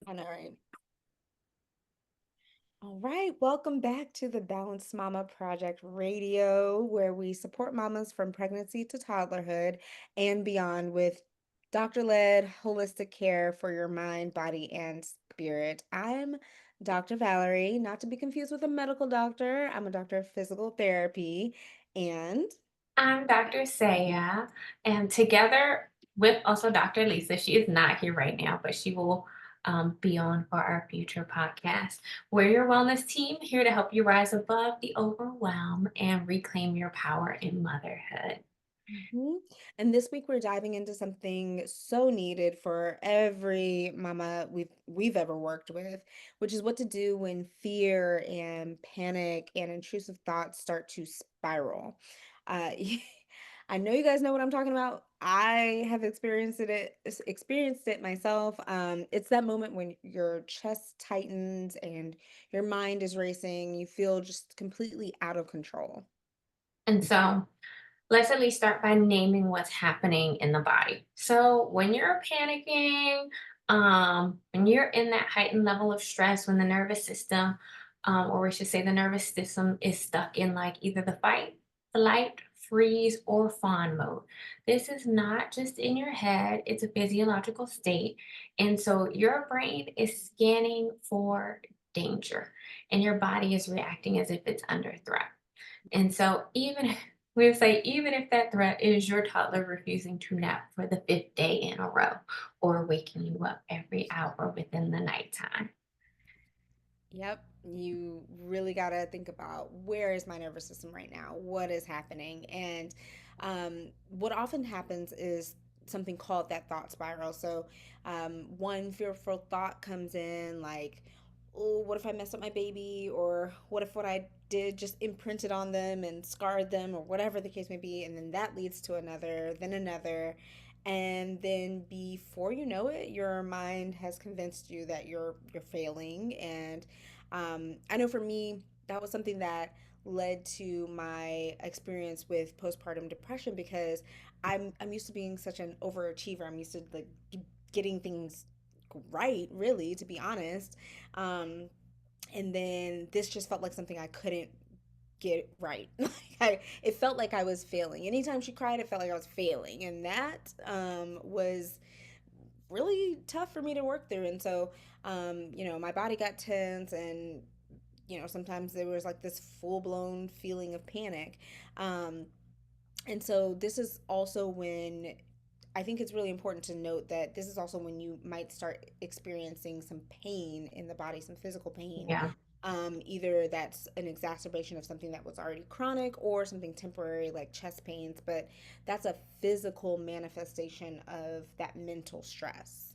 I know, right? All right, welcome back to the Balanced Mama Project Radio, where we support mamas from pregnancy to toddlerhood and beyond with doctor-led holistic care for your mind, body, and spirit. I'm Dr. Valerie, not to be confused with a medical doctor. I'm a doctor of physical therapy, and I'm Dr. Saiah, and together with also Dr. Lisa, she is not here right now, but she will be on for our future podcast. We're your wellness team here to help you rise above the overwhelm and reclaim your power in motherhood. Mhm. And this week we're diving into something so needed for every mama we've ever worked with, which is what to do when fear and panic and intrusive thoughts start to spiral. Uh, I know you guys know what I'm talking about. I have experienced it myself. It's that moment when your chest tightens and your mind is racing. You feel just completely out of control. And so let's at least start by naming what's happening in the body. So when you're panicking, when you're in that heightened level of stress, when the nervous system, or we should say the nervous system is stuck in like either the fight, flight, freeze, or fawn mode. This is not just in your head, it's a physiological state. And so your brain is scanning for danger and your body is reacting as if it's under threat. And so even we would say even if that threat is your toddler refusing to nap for the fifth day in a row or waking you up every hour within the nighttime. Yep, you really got to think about where is my nervous system right now? What is happening? And what often happens is something called that thought spiral. So, one fearful thought comes in, like, oh, what if I mess up my baby? Or what if what I did just imprinted on them and scarred them, or whatever the case may be? And then that leads to another, then another. And then before you know it, your mind has convinced you that you're failing. And I know for me, that was something that led to my experience with postpartum depression because I'm used to being such an overachiever. I'm used to like getting things right, really, to be honest. Um, and then this just felt like something I couldn't get right. It felt like I was failing. Anytime she cried, it felt like I was failing, and that was really tough for me to work through. And so, my body got tense, and sometimes there was like this full blown feeling of panic. Um, and so this is also when I think it's really important to note that this is also when you might start experiencing some pain in the body, some physical pain. Yeah. Either that's an exacerbation of something that was already chronic or something temporary like chest pains, but that's a physical manifestation of that mental stress.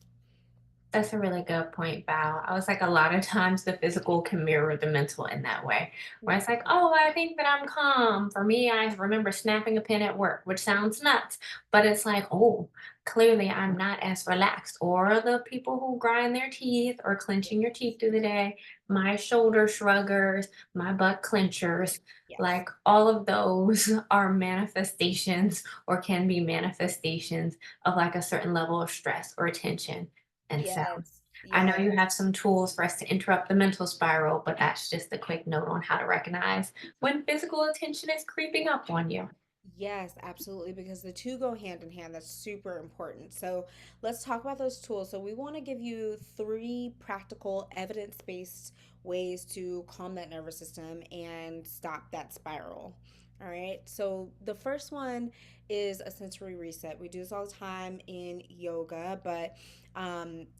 That's a really good point, Val. I was like, a lot of times the physical can mirror the mental in that way, where it's like, oh, I think that I'm calm. For me, I remember snapping a pin at work, which sounds nuts, but it's like, oh, clearly I'm not as relaxed. Or the people who grind their teeth or clenching your teeth through the day, my shoulder shruggers, my butt clenchers, Yes. like all of those are manifestations or can be manifestations of like a certain level of stress or tension. And so Yes. I know you Yes. have some tools for us to interrupt the mental spiral, but that's just a quick note on how to recognize when physical attention is creeping up on you. Yes, absolutely, because the two go hand in hand. That's super important. So let's talk about those tools. So we want to give you three practical, evidence-based ways to calm that nervous system and stop that spiral. All right. So the first one is a sensory reset. We do this all the time in yoga, but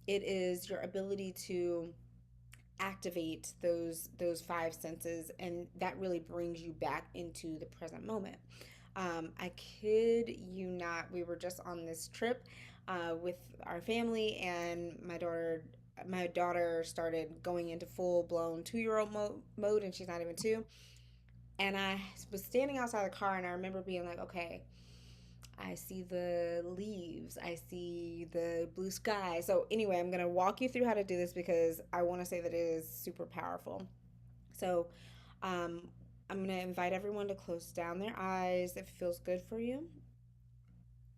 it is your ability to activate those five senses, and that really brings you back into the present moment. I kid you not, we were just on this trip with our family, and my daughter started going into full blown 2 year old mode, and she's not even two. And I was standing outside the car, and I remember being like, okay, I see the leaves. I see the blue sky. So, anyway, I'm going to walk you through how to do this because I want to say that it is super powerful. So, um, I'm going to invite everyone to close down their eyes if it feels good for you.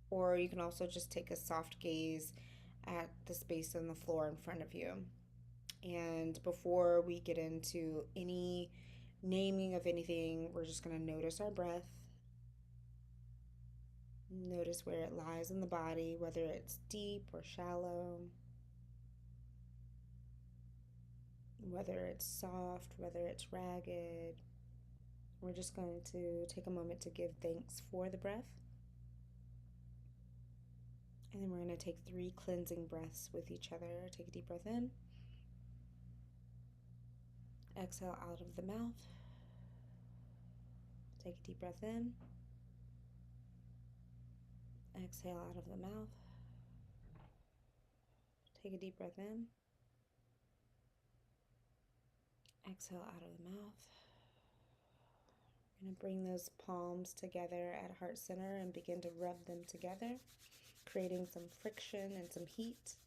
Or you can also just take a soft gaze at the space on the floor in front of you. And before we get into any naming of anything, we're just going to notice our breath. Notice where it lies in the body, whether it's deep or shallow, whether it's soft, whether it's ragged. We're just going to take a moment to give thanks for the breath. And then we're going to take 3 cleansing breaths with each other. Take a deep breath in, exhale out of the mouth. Take a deep breath in, exhale out of the mouth. Take a deep breath in, exhale out of the mouth. We're going to bring those palms together at heart center and begin to rub them together, creating some friction and some heat.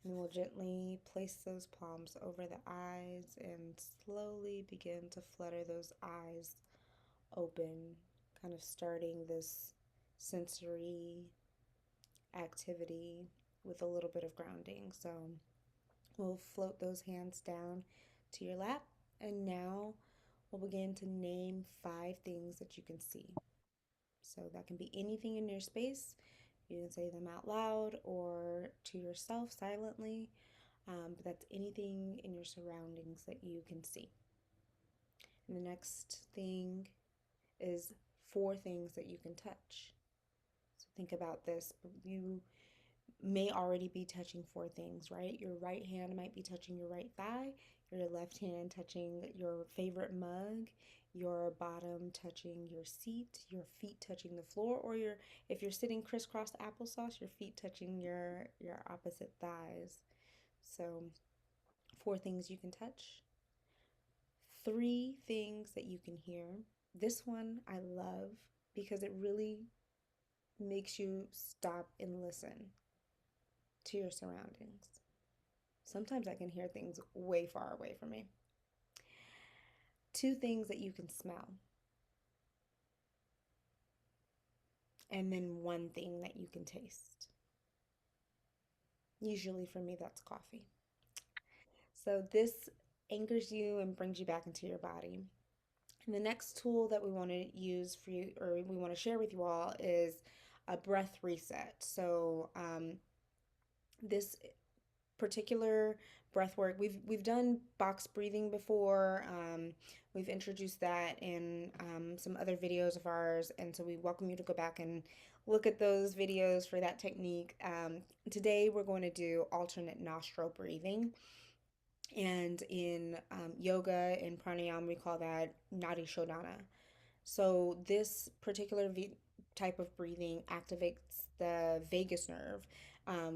And we'll gently place those palms over the eyes and slowly begin to flutter those eyes open, kind of starting this sensory activity with a little bit of grounding. So we'll float those hands down to your lap, and now we'll begin to name 5 things that you can see. So that can be anything in your space. You can say them out loud or to yourself silently, but that's anything in your surroundings that you can see. And the next thing is 4 things that you can touch. So think about this. You may already be touching 4 things, right? Your right hand might be touching your right thigh, your left hand touching your favorite mug, your bottom touching your seat, your feet touching the floor, or your if you're sitting crisscross applesauce, your feet touching your opposite thighs. So 4 things you can touch. 3 things that you can hear. This one I love because it really makes you stop and listen to your surroundings. Sometimes I can hear things way far away from me. 2 things that you can smell. And then 1 thing that you can taste. Usually for me, that's coffee. So this anchors you and brings you back into your body. And the next tool that we want to use for you, or we want to share with you all, is a breath reset. So this particular breath work, we've done box breathing before. We've introduced that in some other videos of ours, and so we welcome you to go back and look at those videos for that technique. Today we're going to do alternate nostril breathing, and in yoga and pranayama we call that nadi shodhana. So this particular type of breathing activates the vagus nerve,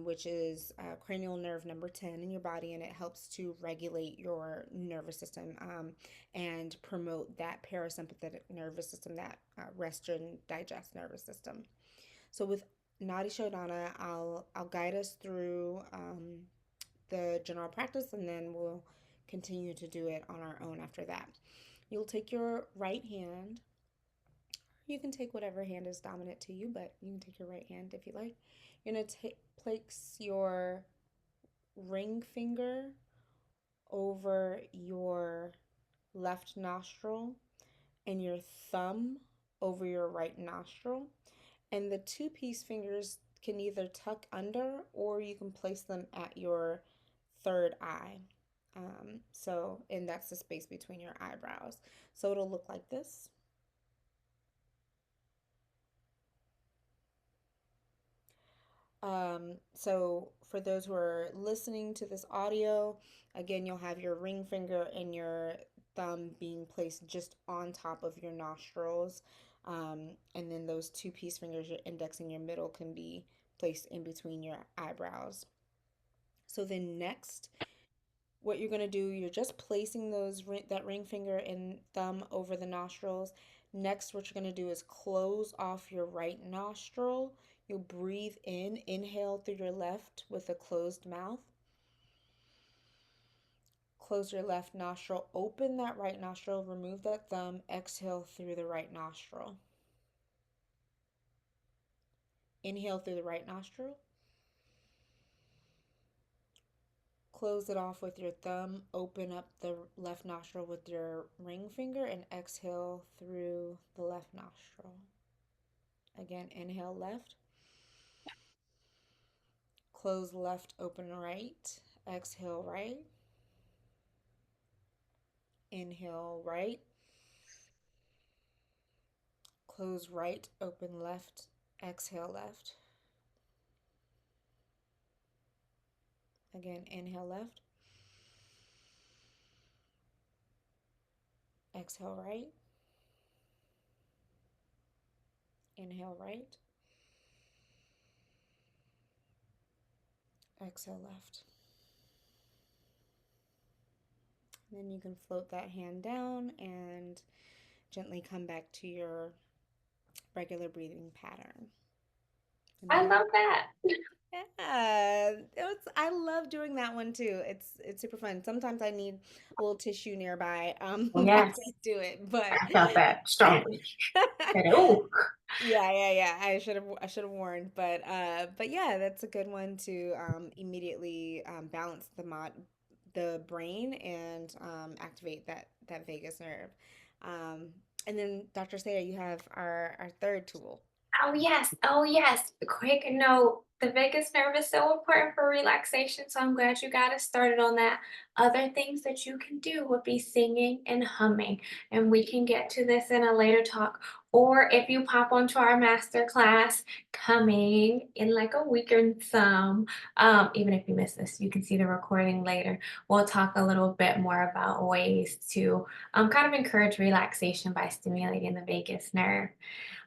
which is cranial nerve number 10 in your body, and it helps to regulate your nervous system and promote that parasympathetic nervous system, that rest and digest nervous system. So with Nadi Shodhana, I'll guide us through the general practice, and then we'll continue to do it on our own after that. You'll take your right hand. You can take whatever hand is dominant to you, but you can take your right hand if you like. You're going to place your ring finger over your left nostril and your thumb over your right nostril. And the 2 piece fingers can either tuck under or you can place them at your third eye. And that's the space between your eyebrows. So it'll look like this. So for those who are listening to this audio, again, you'll have your ring finger and your thumb being placed just on top of your nostrils. And then those 2 piece fingers, your index and your middle, can be placed in between your eyebrows. So then next, what you're going to do, you're just placing that ring finger and thumb over the nostrils. Next, what you're going to do is close off your right nostril. You'll breathe in, inhale through your left with a closed mouth. Close your left nostril, open that right nostril, remove that thumb, exhale through the right nostril. Inhale through the right nostril. Close it off with your thumb. Open up the left nostril with your ring finger and exhale through the left nostril. Again, inhale left. Close left, open right. Exhale right. Inhale right. Close right, open left. Exhale left. Again, inhale left. Exhale right. Inhale right. Exhale left. And then you can float that hand down and gently come back to your regular breathing pattern. And I then love that. yeah, I love doing that one too. It's super fun. Sometimes I need a little tissue nearby after I Yes, do it, but I felt that strongly. Said, oh, yeah. I should have warned, but yeah, that's a good one to immediately balance the brain and activate that vagus nerve. Um, and then Dr. Saya, you have our third tool. oh yes, oh yes. Quick note, the vagus nerve is so important for relaxation, so I'm glad you got us started on that. Other things that you can do would be singing and humming, and we can get to this in a later talk. Or if you pop onto our master class coming in like a week or some, even if you miss this, you can see the recording later. We'll talk a little bit more about ways to kind of encourage relaxation by stimulating the vagus nerve.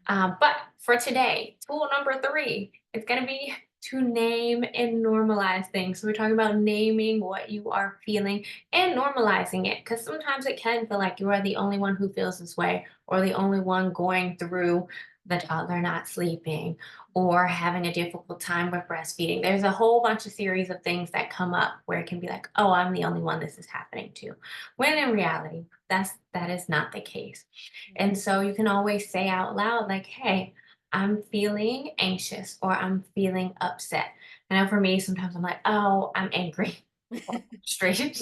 But for today, tool number three is going to be to name and normalize things. So we're talking about naming what you are feeling and normalizing it because sometimes it can feel like you are the only one who feels this way or the only one going through the toddler not sleeping or having a difficult time with breastfeeding. There's a whole bunch of series of things that come up where it can be like, oh, I'm the only one this is happening to. When in reality, that is not the case. And so you can always say out loud, like, hey, I'm feeling anxious or I'm feeling upset. I know for me, sometimes I'm like, oh, I'm angry or frustrated.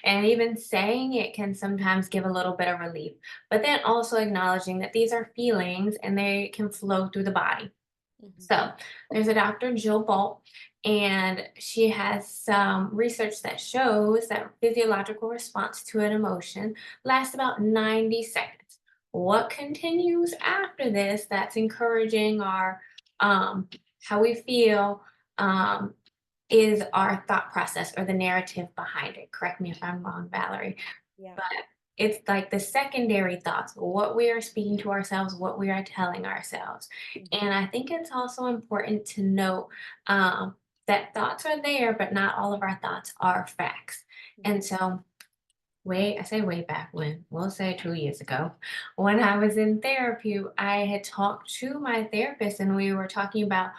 And even saying it can sometimes give a little bit of relief. But then also acknowledging that these are feelings and they can flow through the body. Mhm. So there's a Dr. Jill Bolt, and she has some research that shows that physiological response to an emotion lasts about 90 seconds. What continues after this that's encouraging our how we feel um, is our thought process or the narrative behind it. Correct me if I'm wrong, Valerie. Yeah. But it's like the secondary thoughts, what we are speaking to ourselves, what we are telling ourselves. Mhm. And I think it's also important to note that thoughts are there, but not all of our thoughts are facts. And Mhm. so, I say way back when, we'll say 2 years ago, when I was in therapy, I had talked to my therapist and we were talking about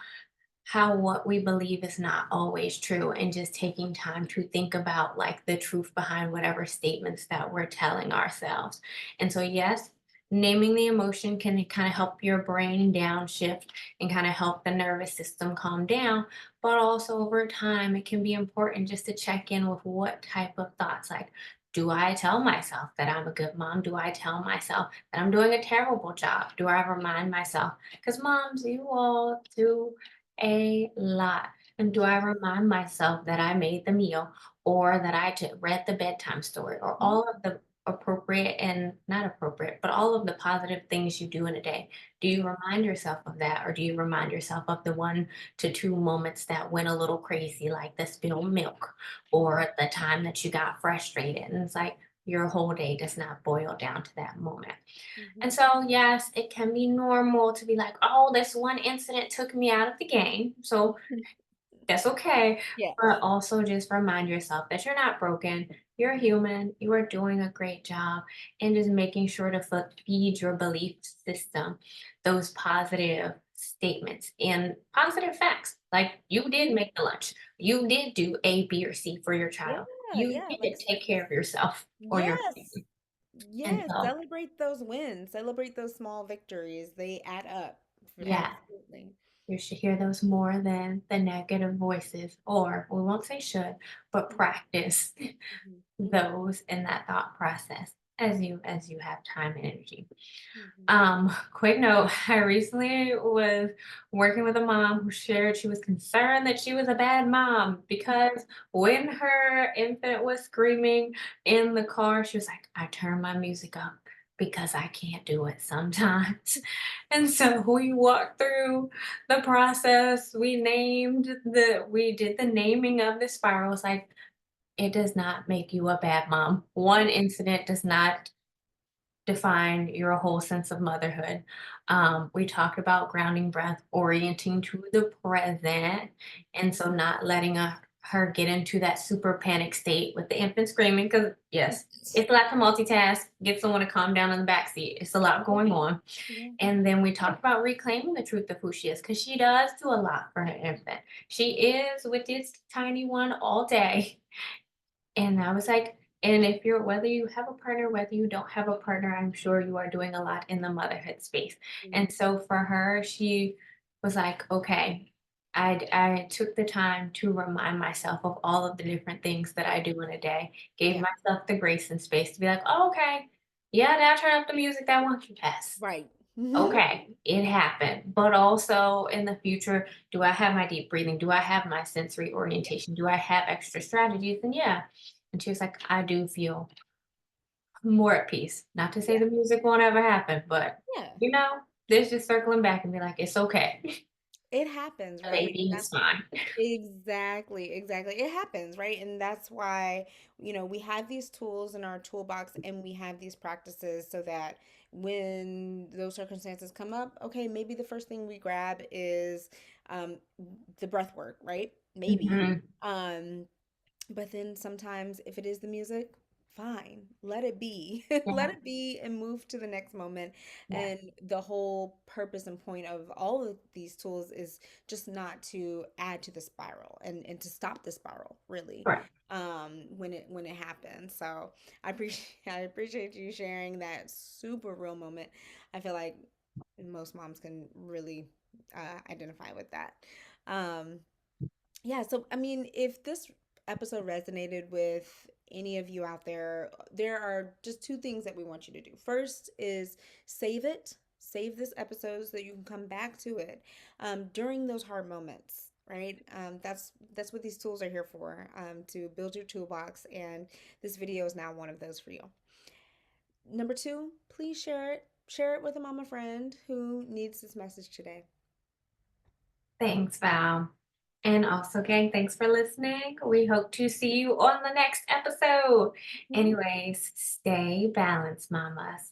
how what we believe is not always true and just taking time to think about like the truth behind whatever statements that we're telling ourselves. And so yes, naming the emotion can kind of help your brain downshift and kind of help the nervous system calm down, but also over time it can be important just to check in with what type of thoughts, like, do I tell myself that I'm a good mom? Do I tell myself that I'm doing a terrible job? Do I remind myself? Because moms, you all do a lot. And do I Yeah. remind myself that I made the meal or that I read the bedtime story or Mhm. all of the appropriate and not appropriate, but all of the positive things you do in a day? Do you Yeah. remind yourself of that? Or do you remind yourself of the 1 to 2 moments that went a little crazy, like the spilled milk Mhm. or the time that you got frustrated? And it's like your whole day does not boil down to that moment. And Mhm. so, yes, it can be normal to be like, oh, this one incident took me out of the game. So that's okay. But Yes. also just remind yourself that you're not broken. You're human. You are doing a great job. And just making sure to feed your belief system those positive statements and positive facts. Like you did Mhm. make the lunch. You did do A, B, or C for your Yeah, child. You yeah, like did take care of yourself or your yes. family. And Yes, so, celebrate those wins. Celebrate those small victories. They add up. yeah. Absolutely. You should hear those more than the negative voices, or we won't say should, but practice Mhm, mhm, those in that thought process as you have time and energy. mhm. Quick note, I recently was working with a mom who shared she was concerned that she was a bad mom because when her infant was screaming in the car, she was like, I turn my music up because I can't do it sometimes. And so we walked through the process. We did the naming of the spirals. Like, it does not make you a bad mom. One incident does not define your whole sense of motherhood. We talked about grounding breath, orienting to the present, and so not letting her get into that super panic state with the infant screaming. Because yes, it's a lot to multitask. Get someone to calm down in the back seat. It's a lot Yeah, going on. yeah. And then we talked about reclaiming the truth of who she is, because she does do a lot for her infant. She is with this tiny one all day, and I was like, and if you're whether you have a partner, whether you don't have a partner, I'm sure you are doing a lot in the motherhood space. Mhm. And so for her, she was like, okay, I took the time to remind myself of all of the different things that I do in a day, gave Yeah, myself the grace and space to be like, oh, okay, yeah, now turn up the music that wants you. Yes. right. Okay, it happened. But also in the future, do I have my deep breathing? Do I have my sensory orientation? Do I have extra strategies? And yeah. And she was like, I do feel more at peace. Not to say Yeah, the music won't ever happen, but yeah. this just circling back and be like, it's okay. It happens, The right? And baby is that's fine. exactly, exactly. It happens, right? And that's why, we have these tools in our toolbox and we have these practices so that when those circumstances come up, okay, maybe the first thing we grab is um, the breath work, right? Maybe. Mhm. Um, But then sometimes if it is the music, fine, let it be. Let Yeah, it be and move to the next moment. yeah, And the whole purpose and point of all of these tools is just not to add to the spiral and to stop the spiral, really. right. When it happens. So I appreciate I appreciate you sharing that super real moment. I feel like most moms can really identify with that. Um, yeah, so I mean, if this episode resonated with any of you out there, there are just two things that we want you to do. First is save it, save this episode so that you can come back to it during those hard moments. Right, that's what these tools are here for, to build your toolbox, and this video is now one of those for you. Number two, please share it with a mama friend who needs this message today. Thanks, Val. And also, gang, thanks for listening. We hope to see you on the next episode. Mhm. Anyways, stay balanced, mamas.